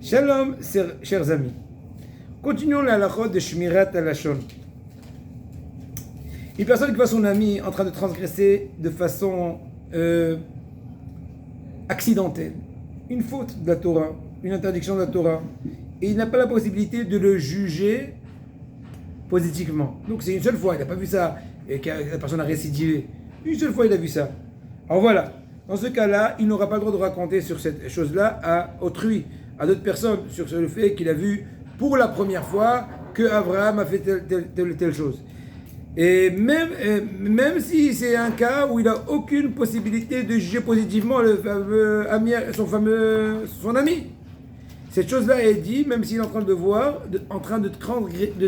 Shalom, chers amis. Continuons la halachot de Shmirat HaLashon. Une personne qui voit son ami en train de transgresser de façon accidentelle une faute de la Torah, une interdiction de la Torah, et il n'a pas la possibilité de le juger positivement. Donc c'est une seule fois, il n'a pas vu ça, et que la personne a récidivé. Une seule fois il a vu ça. Alors voilà, dans ce cas-là, il n'aura pas le droit de raconter sur cette chose-là à autrui, à d'autres personnes, sur le fait qu'il a vu pour la première fois que Abraham a fait telle chose. Et même si c'est un cas où il n'a aucune possibilité de juger positivement le fameux ami, son ami. Cette chose-là est dit, même s'il est en train de voir, en train de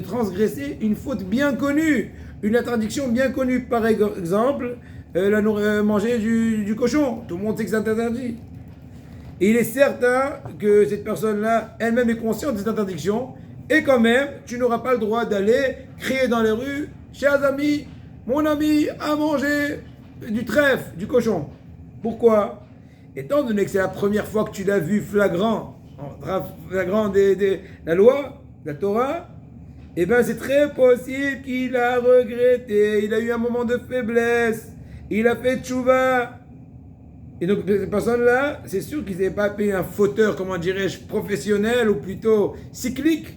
transgresser une faute bien connue, une interdiction bien connue. Par exemple, manger du cochon. Tout le monde sait que c'est interdit. Et il est certain que cette personne-là, elle-même est consciente de cette interdiction. Et quand même, tu n'auras pas le droit d'aller crier dans les rues: chers amis, mon ami a mangé du trèfle, du cochon. Pourquoi? Étant donné que c'est la première fois que tu l'as vu flagrant de la loi, de la Torah, eh bien c'est très possible qu'il a regretté, il a eu un moment de faiblesse, il a fait tchouva. Et donc cette personne-là, c'est sûr qu'il n'avait pas payé un fauteur, comment dirais-je, professionnel ou plutôt cyclique.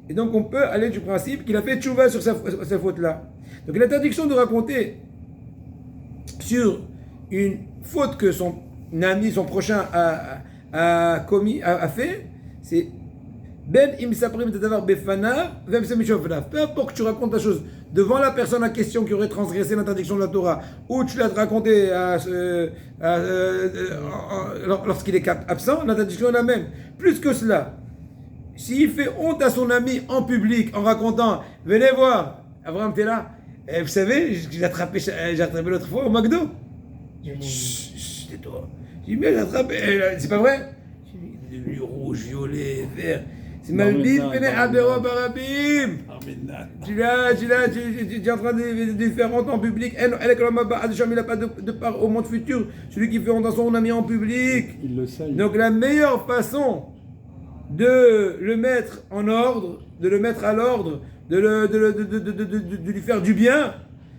Et donc on peut aller du principe qu'il a fait tchouva sur sa faute-là. Donc l'interdiction de raconter sur une faute que son ami, son prochain a fait, c'est ben imsaprim tadavar befana vem semishoflav. Peu importe que tu racontes la chose devant la personne en question qui aurait transgressé l'interdiction de la Torah, ou tu l'as raconté lorsqu'il est absent, l'interdiction est la même. Plus que cela, s'il fait honte à son ami en public en racontant: venez voir, Abraham t'es là, et vous savez, j'ai attrapé l'autre fois au McDo. Chut, tais-toi. J'ai dit: mais j'ai attrapé, c'est pas vrai? Il est devenu rouge, violet, vert. C'est Malbim Pene Adero Barabim. Tu es en train de faire honte en public. Il n'a pas de part au monde futur. Celui qui fait honte à son ami en public. Il le sait. Donc la meilleure façon de le mettre en ordre, de le mettre à l'ordre, de lui faire du bien,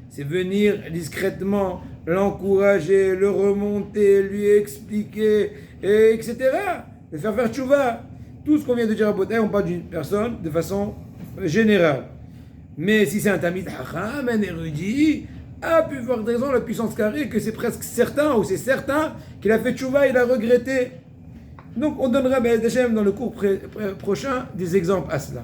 c'est venir discrètement l'encourager, le remonter, lui expliquer, etc. Le faire tchouva. Tout ce qu'on vient de dire à Botaï, on parle d'une personne de façon générale. Mais si c'est un Tamid Hacham, un érudit, a pu voir raison la puissance carrée que c'est presque certain, ou c'est certain qu'il a fait tchouva, il a regretté. Donc on donnera dans le cours prochain des exemples à cela.